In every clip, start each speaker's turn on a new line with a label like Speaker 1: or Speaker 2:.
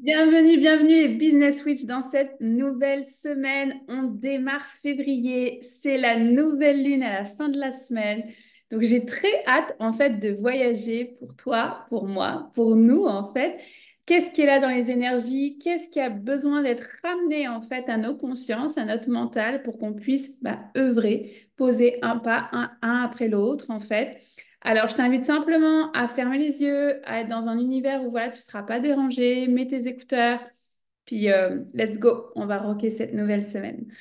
Speaker 1: Bienvenue, bienvenue et Business Switch dans cette nouvelle semaine. On démarre février, c'est la nouvelle lune à la fin de la semaine. Donc j'ai très hâte en fait de voyager pour toi, pour moi, pour nous en fait. Qu'est-ce qui est là dans les énergies? Qu'est-ce qui a besoin d'être ramené en fait à nos consciences, à notre mental pour qu'on puisse œuvrer, poser un pas, un après l'autre en fait. Alors, je t'invite simplement à fermer les yeux, à être dans un univers où voilà, tu ne seras pas dérangé, mets tes écouteurs, puis let's go, on va rocker cette nouvelle semaine.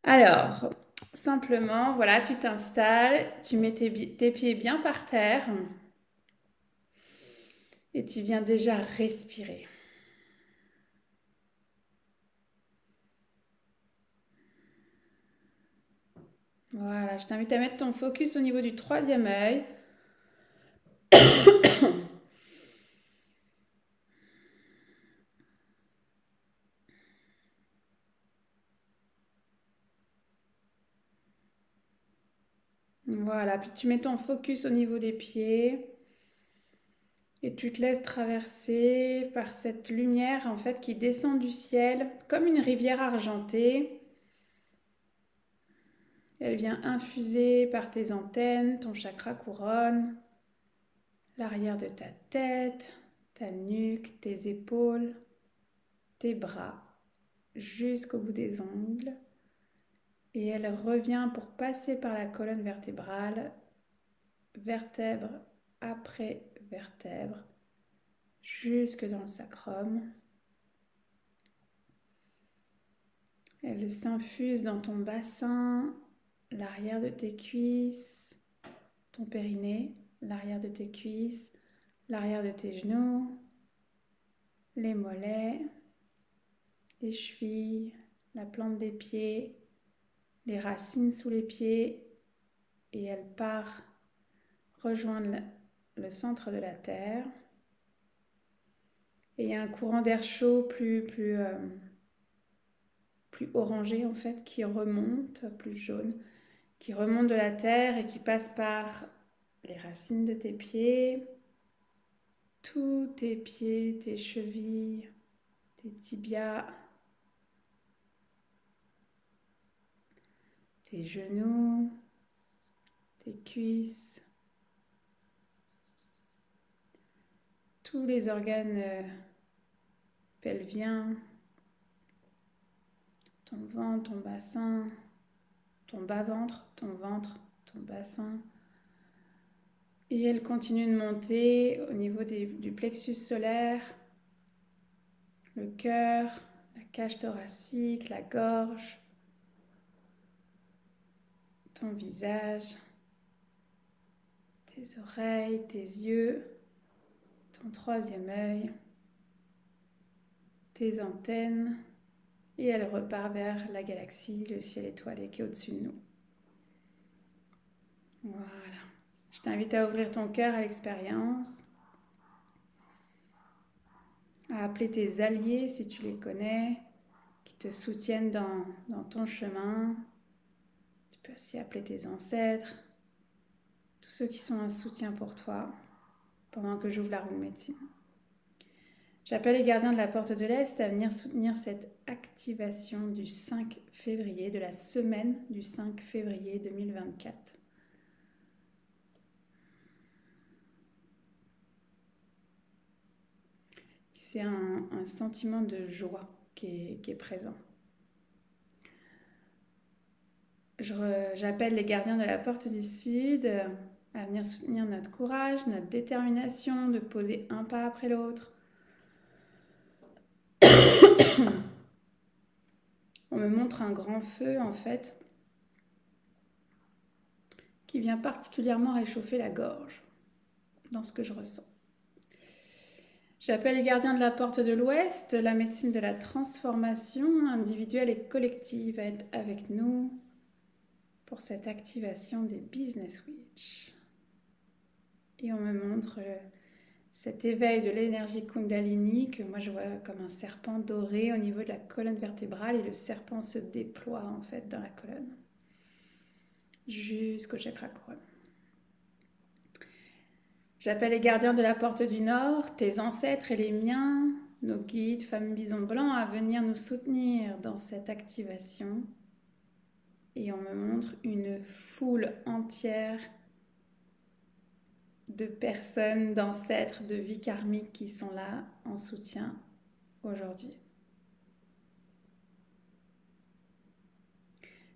Speaker 1: Alors, simplement, voilà, tu t'installes, tu mets tes pieds bien par terre et tu viens déjà respirer. Voilà, je t'invite à mettre ton focus au niveau du troisième œil. Voilà, puis tu mets ton focus au niveau des pieds. Et tu te laisses traverser par cette lumière en fait qui descend du ciel comme une rivière argentée. Elle vient infuser par tes antennes, ton chakra couronne, l'arrière de ta tête, ta nuque, tes épaules, tes bras, jusqu'au bout des ongles. Et elle revient pour passer par la colonne vertébrale, vertèbre après vertèbre, jusque dans le sacrum. Elle s'infuse dans ton bassin, l'arrière de tes cuisses, ton périnée, l'arrière de tes cuisses, l'arrière de tes genoux, les mollets, les chevilles, la plante des pieds, les racines sous les pieds, et elle part rejoindre le centre de la terre. Et il y a un courant d'air chaud plus orangé en fait qui remonte, plus jaune, qui remonte de la terre et qui passe par les racines de tes pieds, tous tes pieds, tes chevilles, tes tibias, tes genoux, tes cuisses, tous les organes pelviens, ton ventre, ton bassin, ton bas-ventre, ton ventre, ton bassin. Et elle continue de monter au niveau du plexus solaire, le cœur, la cage thoracique, la gorge, ton visage, tes oreilles, tes yeux, ton troisième œil, tes antennes, et elle repart vers la galaxie, le ciel étoilé qui est au-dessus de nous. Voilà. Je t'invite à ouvrir ton cœur à l'expérience, à appeler tes alliés si tu les connais, qui te soutiennent dans ton chemin. Tu peux aussi appeler tes ancêtres, tous ceux qui sont un soutien pour toi pendant que j'ouvre la roue de médecine. J'appelle les gardiens de la porte de l'Est à venir soutenir cette activation du 5 février, de la semaine du 5 février 2024. C'est un sentiment de joie qui est présent. J'appelle les gardiens de la porte du Sud à venir soutenir notre courage, notre détermination de poser un pas après l'autre. On me montre un grand feu en fait qui vient particulièrement réchauffer la gorge dans ce que je ressens. J'appelle les gardiens de la porte de l'Ouest, la médecine de la transformation individuelle et collective à être avec nous pour cette activation des Business Witch. Et on me montre cet éveil de l'énergie Kundalini que moi je vois comme un serpent doré au niveau de la colonne vertébrale, et le serpent se déploie en fait dans la colonne jusqu'au chakra couronne. J'appelle les gardiens de la porte du Nord, tes ancêtres et les miens, nos guides, femmes bison blancs, à venir nous soutenir dans cette activation. Et on me montre une foule entière de personnes, d'ancêtres, de vies karmiques qui sont là en soutien aujourd'hui.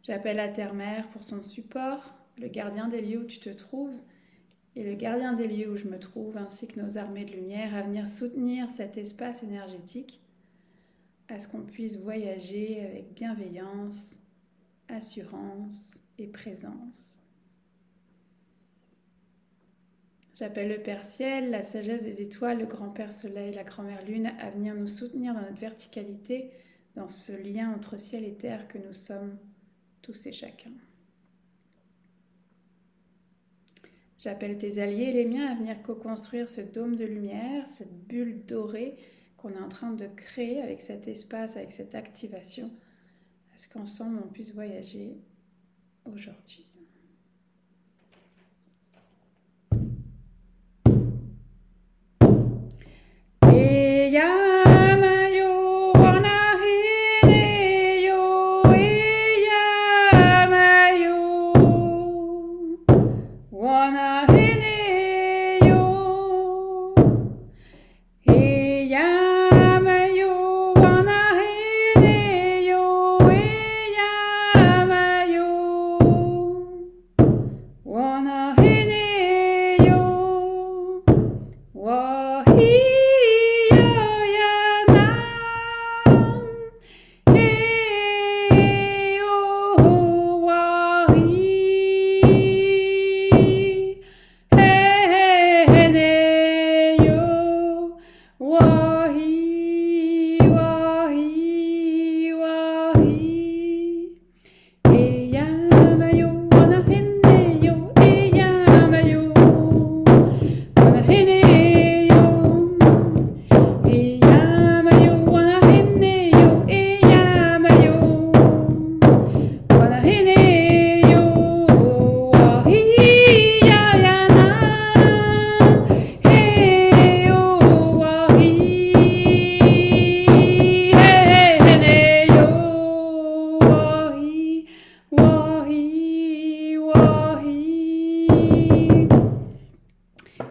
Speaker 1: J'appelle la Terre-Mère pour son support, le gardien des lieux où tu te trouves et le gardien des lieux où je me trouve, ainsi que nos armées de lumière, à venir soutenir cet espace énergétique, à ce qu'on puisse voyager avec bienveillance, assurance et présence. J'appelle le Père Ciel, la sagesse des étoiles, le Grand-Père Soleil, la Grand-Mère Lune, à venir nous soutenir dans notre verticalité, dans ce lien entre ciel et terre que nous sommes tous et chacun. J'appelle tes alliés et les miens à venir co-construire ce dôme de lumière, cette bulle dorée qu'on est en train de créer avec cet espace, avec cette activation, à ce qu'ensemble on puisse voyager aujourd'hui.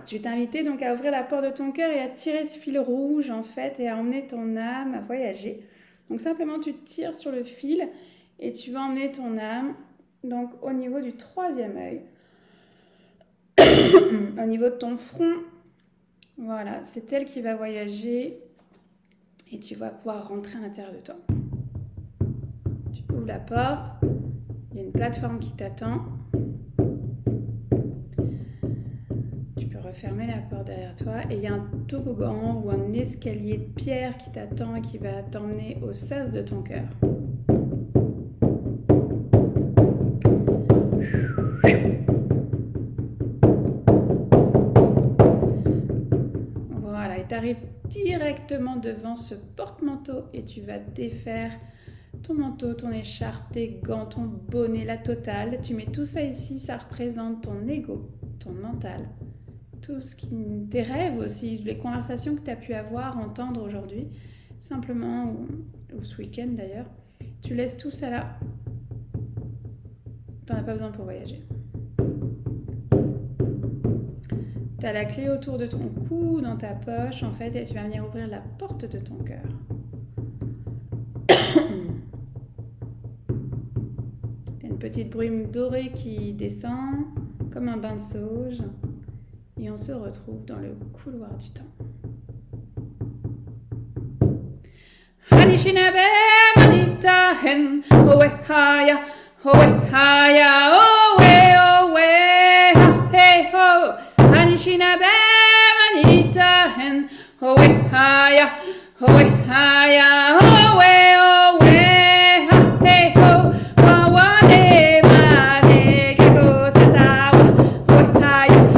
Speaker 1: Je vais t'inviter donc à ouvrir la porte de ton cœur et à tirer ce fil rouge en fait et à emmener ton âme à voyager. Donc simplement tu tires sur le fil et tu vas emmener ton âme donc au niveau du troisième œil, au niveau de ton front. Voilà, c'est elle qui va voyager et tu vas pouvoir rentrer à l'intérieur de toi. Tu ouvres la porte, il y a une plateforme qui t'attend. Fermer la porte derrière toi et il y a un toboggan ou un escalier de pierre qui t'attend et qui va t'emmener au sas de ton cœur. Voilà, et tu arrives directement devant ce porte-manteau et tu vas défaire ton manteau, ton écharpe, tes gants, ton bonnet, la totale. Tu mets tout ça ici, ça représente ton ego, ton mental. Tout ce qui, tes rêves aussi, les conversations que tu as pu avoir, entendre aujourd'hui, simplement, ou ce week-end d'ailleurs, tu laisses tout ça là. Tu n'en as pas besoin pour voyager. Tu as la clé autour de ton cou, dans ta poche, en fait, et tu vas venir ouvrir la porte de ton cœur. Tu as une petite brume dorée qui descend, comme un bain de sauge. Et on se retrouve dans le couloir du temps. Hanishinabe manita hen, owe haya, owe, ha he ho. Hanishinabe manita hen, owe haya, owe, ha he ho. Wawane mane keko satawa, owe haya.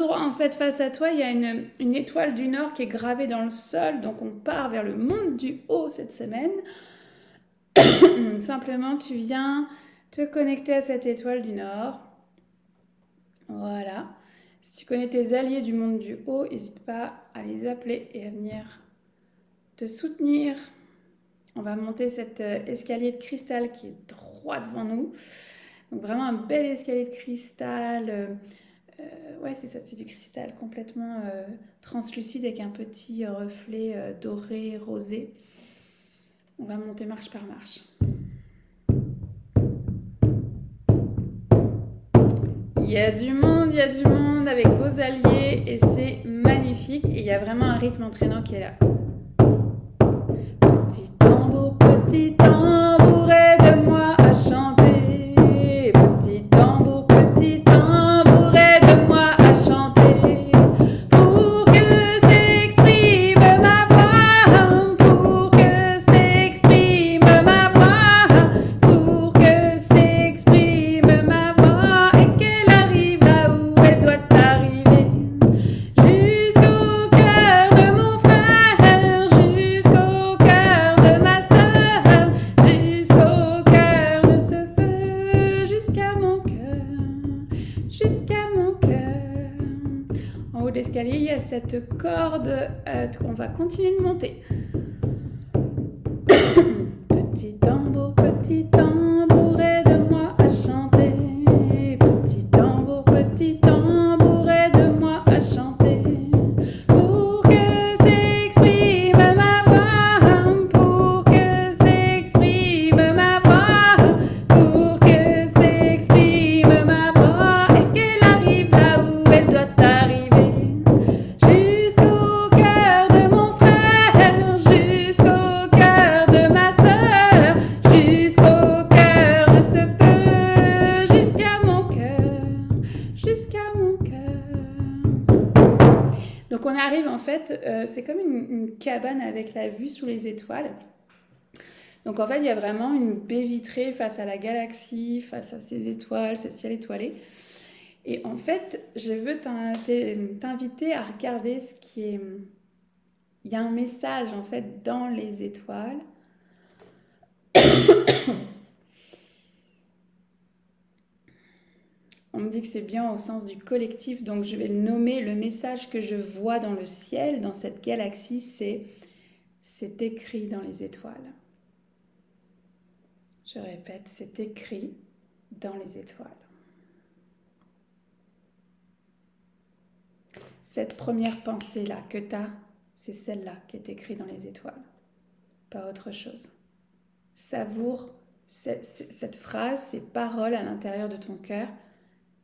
Speaker 1: droit, en fait, face à toi, il y a une étoile du Nord qui est gravée dans le sol. Donc, on part vers le monde du haut cette semaine. Simplement, tu viens te connecter à cette étoile du Nord. Voilà. Si tu connais tes alliés du monde du haut, n'hésite pas à les appeler et à venir te soutenir. On va monter cet escalier de cristal qui est droit devant nous. Donc vraiment un bel escalier de cristal. Ouais, c'est ça, c'est du cristal complètement translucide avec un petit reflet doré, rosé. On va monter marche par marche. Il y a du monde avec vos alliés et c'est magnifique. Et il y a vraiment un rythme entraînant qui est là. Petit tambour, aide-moi à chanter. Petit tambour, aide-moi à chanter. Pour que s'exprime ma voix, pour que s'exprime ma voix, pour que s'exprime ma voix et qu'elle arrive là où elle doit arriver. Jusqu'au cœur de mon frère, jusqu'au cœur de ma sœur, jusqu'au cœur de ce feu, jusqu'à mon cœur, jusqu'à mon cœur. En haut de l'escalier, il y a cette corde qu'on va continuer de monter. Petit tambour, aide-moi à chanter. Petit tambour, aide-moi à chanter. Pour que s'exprime ma voix, pour que s'exprime ma voix, pour que s'exprime ma voix et qu'elle arrive là où elle doit arriver. Jusqu'au cœur de mon frère, jusqu'au cœur de ma sœur, jusqu'au cœur de ce feu, jusqu'à mon cœur, jusqu'à mon cœur. Donc on arrive en fait, c'est comme une cabane avec la vue sous les étoiles. Donc en fait il y a vraiment une baie vitrée face à la galaxie, face à ces étoiles, ce ciel étoilé. Et en fait, je veux t'inviter à regarder ce qui est... Il y a un message en fait dans les étoiles. On me dit que c'est bien au sens du collectif, donc je vais le nommer. Le message que je vois dans le ciel, dans cette galaxie, c'est écrit dans les étoiles. Je répète, c'est écrit dans les étoiles. Cette première pensée-là que tu as, c'est celle-là qui est écrite dans les étoiles, pas autre chose. Savoure cette phrase, ces paroles à l'intérieur de ton cœur,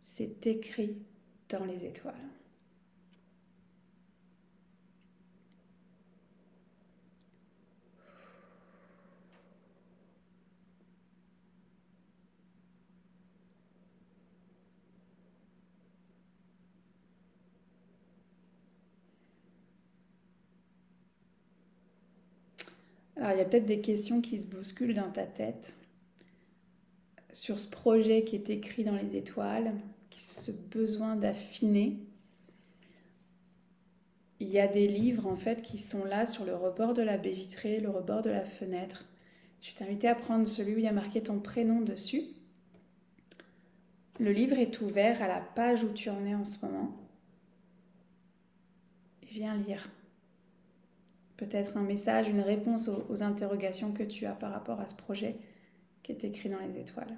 Speaker 1: c'est écrit dans les étoiles. Alors, il y a peut-être des questions qui se bousculent dans ta tête sur ce projet qui est écrit dans les étoiles, ce besoin d'affiner. Il y a des livres en fait qui sont là sur le rebord de la baie vitrée, le rebord de la fenêtre. Je vais t'inviter à prendre celui où il y a marqué ton prénom dessus. Le livre est ouvert à la page où tu en es en ce moment. Et viens lire. Peut-être un message, une réponse aux interrogations que tu as par rapport à ce projet qui est écrit dans les étoiles.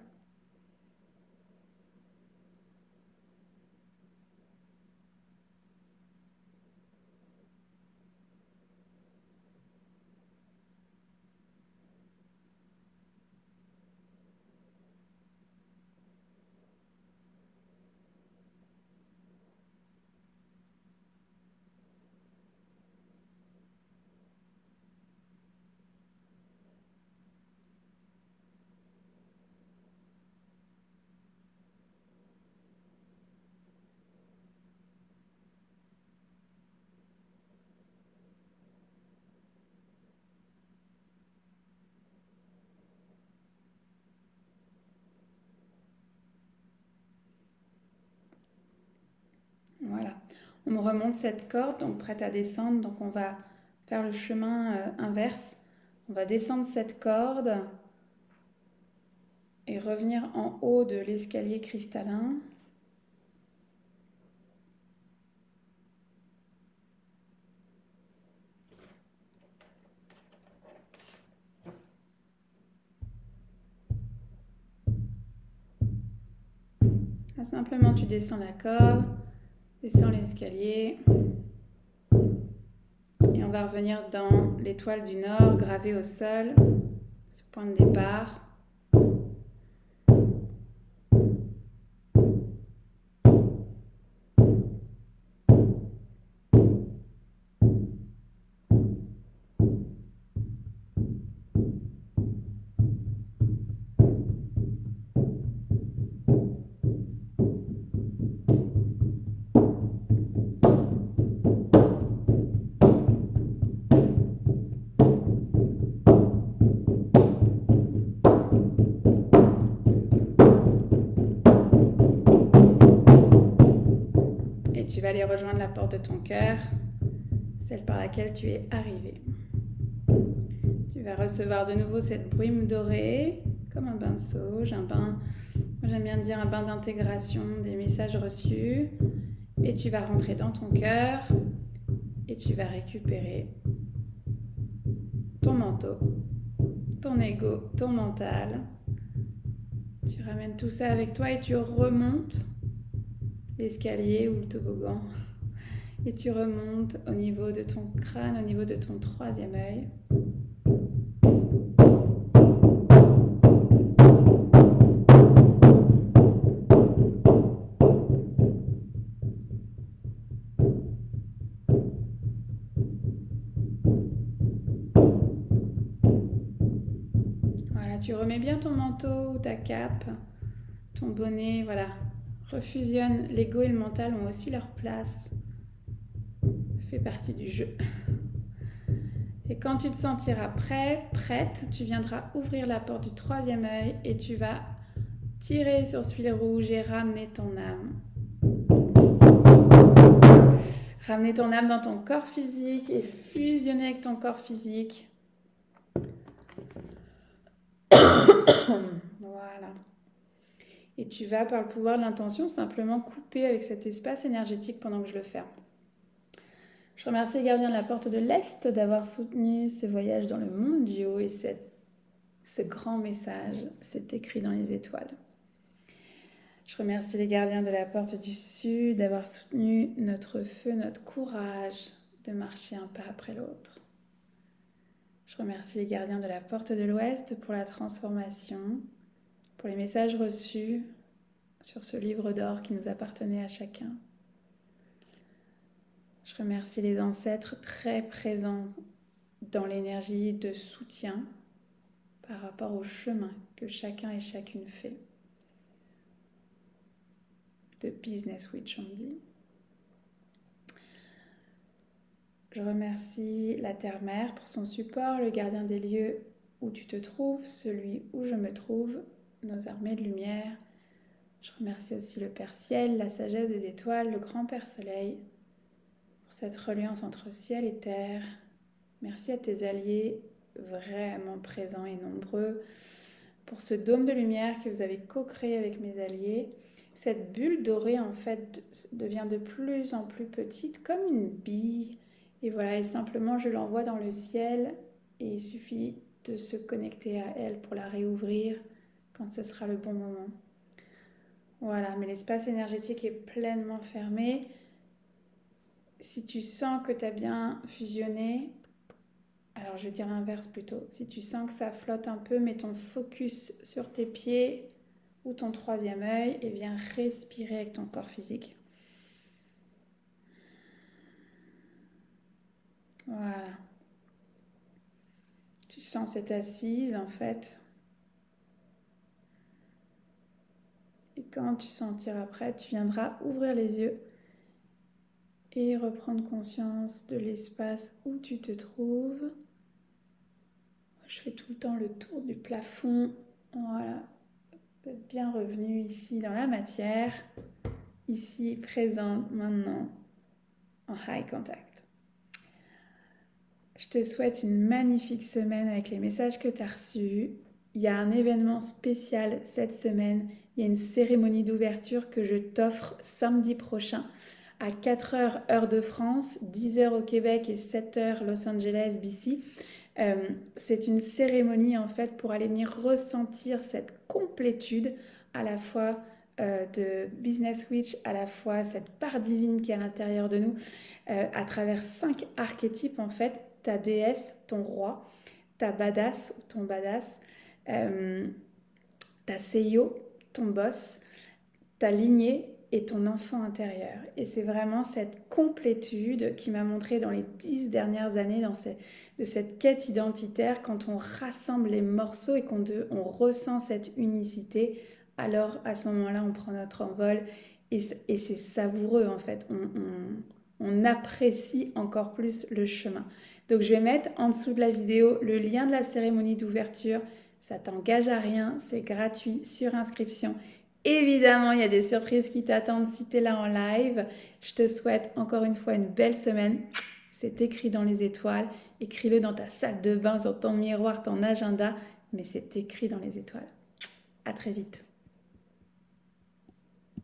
Speaker 1: On me remonte cette corde, donc prête à descendre. Donc on va faire le chemin inverse. On va descendre cette corde et revenir en haut de l'escalier cristallin. Là, simplement, tu descends la corde, descends l'escalier. Et on va revenir dans l'étoile du Nord, gravée au sol, ce point de départ. Et tu vas aller rejoindre la porte de ton cœur, celle par laquelle tu es arrivé. Tu vas recevoir de nouveau cette brume dorée, comme un bain de sauge, un bain, moi j'aime bien dire un bain d'intégration des messages reçus. Et tu vas rentrer dans ton cœur et tu vas récupérer ton manteau, ton ego, ton mental. Tu ramènes tout ça avec toi et tu remontes l'escalier ou le toboggan. Et tu remontes au niveau de ton crâne, au niveau de ton troisième œil. Voilà, tu remets bien ton manteau ou ta cape, ton bonnet, voilà. Refusionne, l'ego et le mental ont aussi leur place. Ça fait partie du jeu. Et quand tu te sentiras prêt, prête, tu viendras ouvrir la porte du troisième œil et tu vas tirer sur ce fil rouge et ramener ton âme. Ramener ton âme dans ton corps physique et fusionner avec ton corps physique. Voilà. Et tu vas, par le pouvoir de l'intention, simplement couper avec cet espace énergétique pendant que je le ferme. Je remercie les gardiens de la porte de l'Est d'avoir soutenu ce voyage dans le monde du haut et ce grand message, c'est écrit dans les étoiles. Je remercie les gardiens de la porte du Sud d'avoir soutenu notre feu, notre courage de marcher un pas après l'autre. Je remercie les gardiens de la porte de l'Ouest pour la transformation, pour les messages reçus sur ce livre d'or qui nous appartenait à chacun. Je remercie les ancêtres très présents dans l'énergie de soutien par rapport au chemin que chacun et chacune fait. De Business Witch, on dit. Je remercie la Terre-Mère pour son support, le gardien des lieux où tu te trouves, celui où je me trouve, nos armées de lumière. Je remercie aussi le Père Ciel, la sagesse des étoiles, le Grand Père Soleil, pour cette reliance entre ciel et terre. Merci à tes alliés vraiment présents et nombreux pour ce dôme de lumière que vous avez co-créé avec mes alliés. Cette bulle dorée, en fait, devient de plus en plus petite, comme une bille. Et voilà, et simplement, je l'envoie dans le ciel et il suffit de se connecter à elle pour la réouvrir quand ce sera le bon moment. Voilà, mais l'espace énergétique est pleinement fermé. Si tu sens que tu as bien fusionné, alors je vais dire l'inverse plutôt. Si tu sens que ça flotte un peu, mets ton focus sur tes pieds ou ton troisième œil et viens respirer avec ton corps physique. Voilà. Tu sens cette assise en fait. Et quand tu sentiras prête, tu viendras ouvrir les yeux et reprendre conscience de l'espace où tu te trouves. Je fais tout le temps le tour du plafond. Voilà. D'être bien revenu ici dans la matière, ici, présente, maintenant. en eye contact. Je te souhaite une magnifique semaine avec les messages que tu as reçus. Il y a un événement spécial cette semaine. Il y a une cérémonie d'ouverture que je t'offre samedi prochain à 4 heures heure de France, 10 heures au Québec et 7 heures Los Angeles, BC. C'est une cérémonie en fait pour aller venir ressentir cette complétude à la fois de Business Witch, à la fois cette part divine qui est à l'intérieur de nous, à travers 5 archétypes en fait, ta déesse, ton roi, ta badass ou ton badass, euh, ta seiyō, ton boss, ta lignée et ton enfant intérieur. Et c'est vraiment cette complétude qui m'a montré dans les 10 dernières années de cette quête identitaire, quand on rassemble les morceaux et on ressent cette unicité, alors à ce moment-là, on prend notre envol et c'est savoureux en fait. On apprécie encore plus le chemin. Donc je vais mettre en dessous de la vidéo le lien de la cérémonie d'ouverture. Ça t'engage à rien, c'est gratuit sur inscription. Évidemment, il y a des surprises qui t'attendent si tu es là en live. Je te souhaite encore une fois une belle semaine. C'est écrit dans les étoiles. Écris-le dans ta salle de bain, sur ton miroir, ton agenda. Mais c'est écrit dans les étoiles. À très vite.